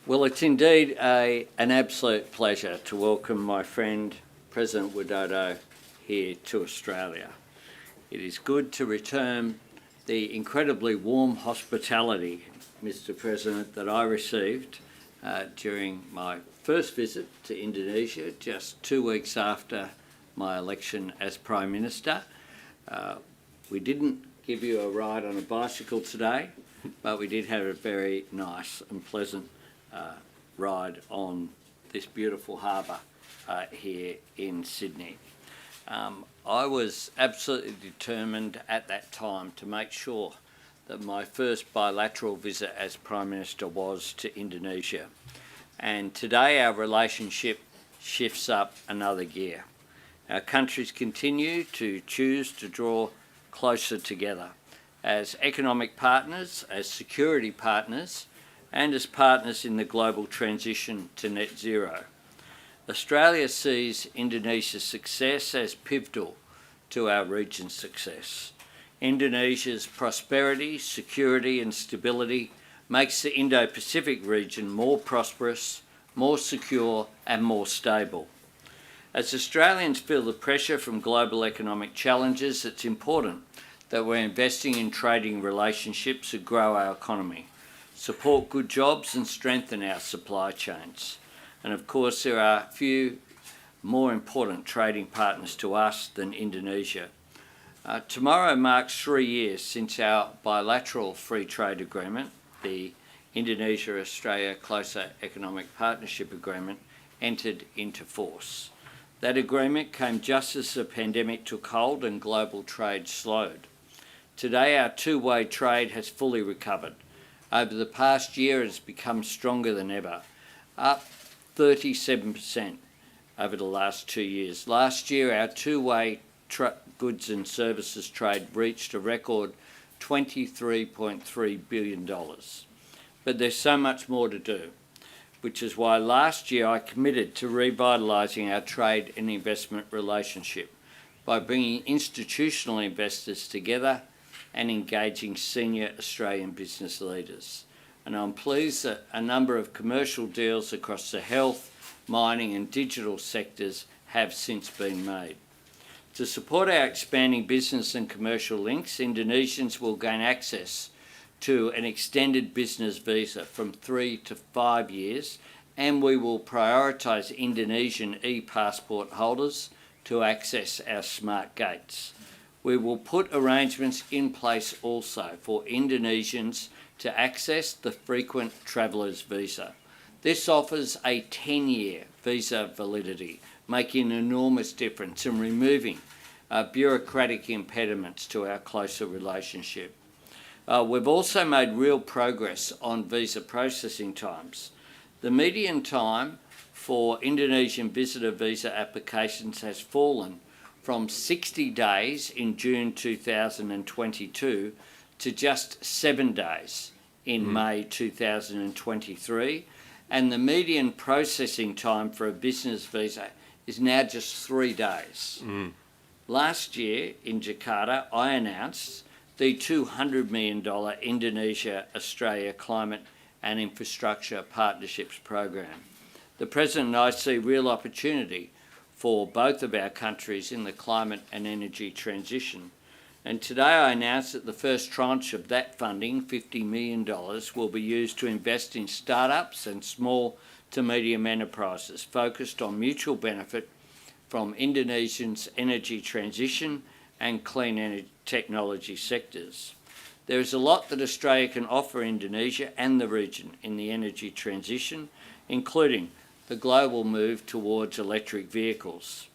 Well, it's indeed an absolute pleasure to welcome my friend President Widodo here to Australia. It is good to return the incredibly warm hospitality, Mr. President, that I received during my first visit to Indonesia, just 2 weeks after my election as Prime Minister. We didn't give you a ride on a bicycle today, but we did have a very nice and pleasant ride on this beautiful harbour here in Sydney. I was absolutely determined at that time to make sure that my first bilateral visit as Prime Minister was to Indonesia. And today our relationship shifts up another gear. Our countries continue to choose to draw closer together as economic partners, as security partners, and as partners in the global transition to net zero. Australia sees Indonesia's success as pivotal to our region's success. Indonesia's prosperity, security and stability makes the Indo-Pacific region more prosperous, more secure and more stable. As Australians feel the pressure from global economic challenges, it's important that we're investing in trading relationships that grow our economy, support good jobs and strengthen our supply chains. And of course, there are few more important trading partners to us than Indonesia. Tomorrow marks 3 years since our bilateral free trade agreement, the Indonesia-Australia Closer Economic Partnership Agreement, entered into force. That agreement came just as the pandemic took hold and global trade slowed. Today, our two-way trade has fully recovered. Over the past year, it has become stronger than ever, up 37% over the last 2 years. Last year, our two-way goods and services trade reached a record $23.3 billion. But there's so much more to do, which is why last year I committed to revitalising our trade and investment relationship by bringing institutional investors together and engaging senior Australian business leaders. And I'm pleased that a number of commercial deals across the health, mining and digital sectors have since been made. To support our expanding business and commercial links, Indonesians will gain access to an extended business visa from 3 to 5 years, and we will prioritise Indonesian e-passport holders to access our smart gates. We will put arrangements in place also for Indonesians to access the frequent travellers visa. This offers a 10-year visa validity, making an enormous difference in removing bureaucratic impediments to our closer relationship. We've also made real progress on visa processing times. The median time for Indonesian visitor visa applications has fallen from 60 days in June 2022 to just 7 days in May 2023, and the median processing time for a business visa is now just 3 days. Last year in Jakarta, I announced the $200 million Indonesia-Australia Climate and Infrastructure Partnerships Program. The President and I see real opportunity for both of our countries in the climate and energy transition. And today I announced that the first tranche of that funding, $50 million, will be used to invest in startups and small to medium enterprises focused on mutual benefit from Indonesia's energy transition and clean energy technology sectors. There is a lot that Australia can offer Indonesia and the region in the energy transition, including the global move towards electric vehicles.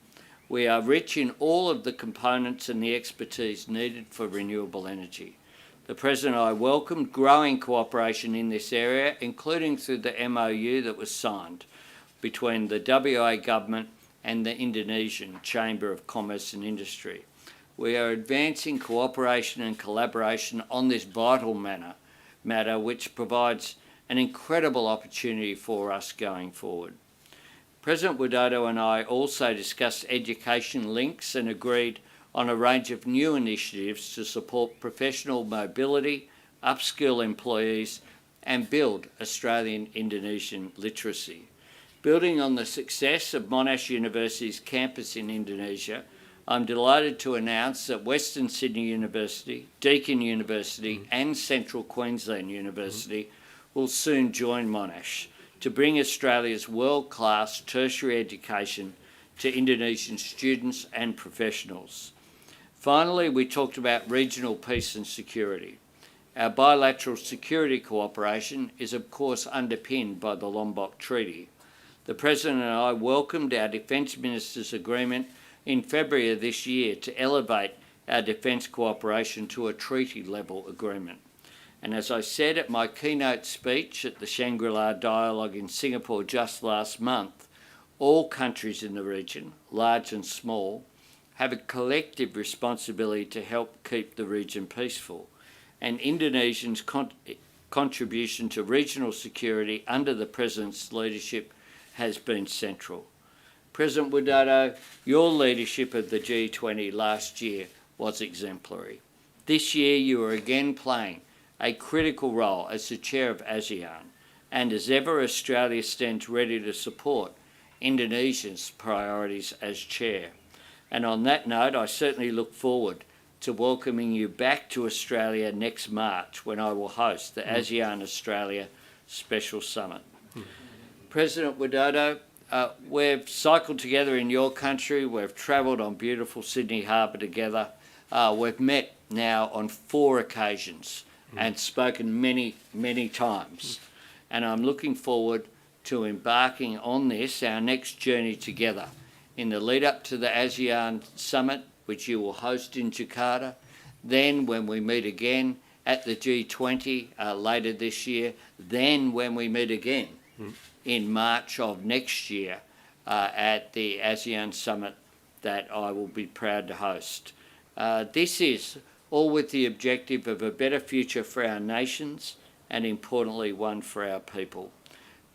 We are rich in all of the components and the expertise needed for renewable energy. The President and I welcomed growing cooperation in this area, including through the MOU that was signed between the WA Government and the Indonesian Chamber of Commerce and Industry. We are advancing cooperation and collaboration on this vital matter which provides an incredible opportunity for us going forward. President Widodo and I also discussed education links and agreed on a range of new initiatives to support professional mobility, upskill employees and build Australian-Indonesian literacy. Building on the success of Monash University's campus in Indonesia, I'm delighted to announce that Western Sydney University, Deakin University and Central Queensland University will soon join Monash to bring Australia's world-class tertiary education to Indonesian students and professionals. Finally, we talked about regional peace and security. Our bilateral security cooperation is of course underpinned by the Lombok Treaty. The President and I welcomed our Defence Ministers' agreement in February of this year to elevate our defence cooperation to a treaty-level agreement. And as I said at my keynote speech at the Shangri-La Dialogue in Singapore just last month, all countries in the region, large and small, have a collective responsibility to help keep the region peaceful. And Indonesia's contribution to regional security under the President's leadership has been central. President Widodo, your leadership of the G20 last year was exemplary. This year you are again playing a critical role as the chair of ASEAN, and as ever Australia stands ready to support Indonesia's priorities as chair. And on that note, I certainly look forward to welcoming you back to Australia next March when I will host the ASEAN Australia Special Summit. President Widodo, we've cycled together in your country, we've travelled on beautiful Sydney Harbour together, we've met now on 4 occasions and spoken many, many times. And I'm looking forward to embarking on this, our next journey together, in the lead up to the ASEAN Summit, which you will host in Jakarta, then when we meet again at the G20 later this year, then when we meet again in March of next year at the ASEAN Summit that I will be proud to host. This is all with the objective of a better future for our nations and importantly one for our people.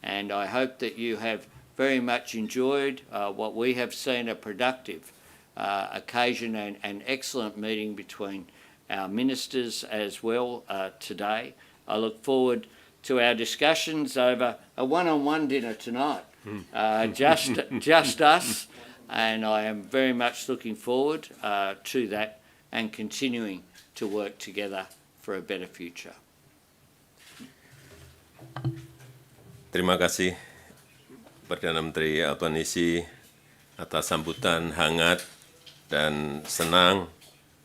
And I hope that you have very much enjoyed what we have seen a productive occasion and excellent meeting between our ministers as well today. I look forward to our discussions over a one-on-one dinner tonight, just us, and I am very much looking forward to that and continuing to work together for a better future. Terima kasih Perdana Menteri Albanese atas sambutan hangat dan senang.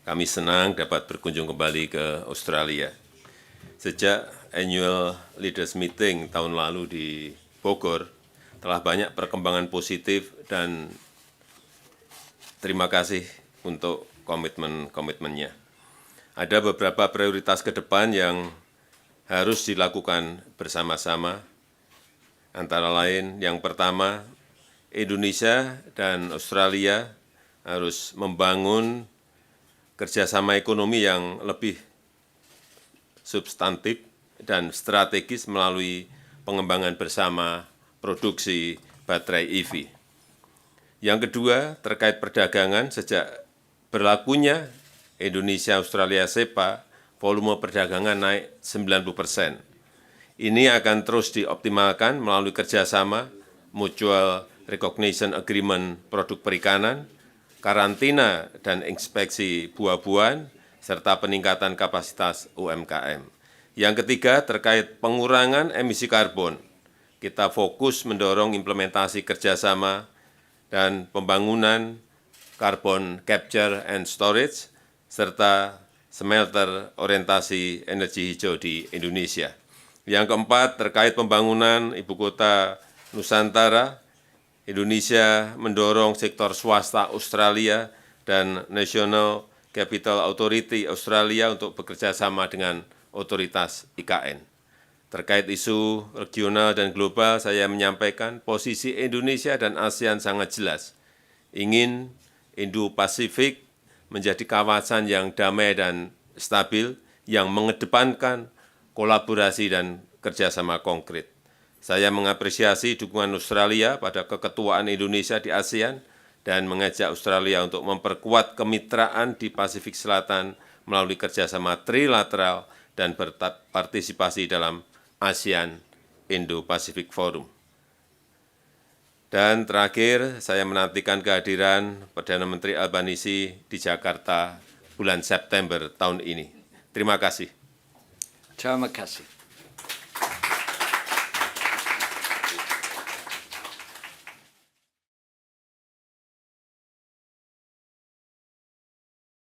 Kami senang dapat berkunjung kembali ke Australia. Sejak Annual Leaders Meeting tahun lalu di Bogor, telah banyak perkembangan positif dan terima kasih untuk komitmen-komitmennya. Ada beberapa prioritas ke depan yang harus dilakukan bersama-sama, antara lain yang pertama, Indonesia dan Australia harus membangun kerjasama ekonomi yang lebih substantif dan strategis melalui pengembangan bersama produksi baterai EV. Yang kedua, terkait perdagangan, sejak berlakunya Indonesia-Australia SEPA, volume perdagangan naik 90%. Ini akan terus dioptimalkan melalui kerjasama, Mutual Recognition Agreement produk perikanan, karantina dan inspeksi buah-buahan, serta peningkatan kapasitas UMKM. Yang ketiga, terkait pengurangan emisi karbon, kita fokus mendorong implementasi kerjasama dan pembangunan carbon capture and storage, serta smelter orientasi energi hijau di Indonesia. Yang keempat, terkait pembangunan Ibu Kota Nusantara, Indonesia mendorong sektor swasta Australia dan National Capital Authority Australia untuk bekerja sama dengan otoritas IKN. Terkait isu regional dan global, saya menyampaikan posisi Indonesia dan ASEAN sangat jelas. Ingin Indo-Pasifik menjadi kawasan yang damai dan stabil, yang mengedepankan kolaborasi dan kerjasama konkret. Saya mengapresiasi dukungan Australia pada keketuaan Indonesia di ASEAN dan mengajak Australia untuk memperkuat kemitraan di Pasifik Selatan melalui kerjasama trilateral dan berpartisipasi dalam ASEAN Indo-Pacific Forum. Dan terakhir, saya menantikan kehadiran Perdana Menteri Albanese di Jakarta bulan September tahun ini. Terima kasih. Terima kasih.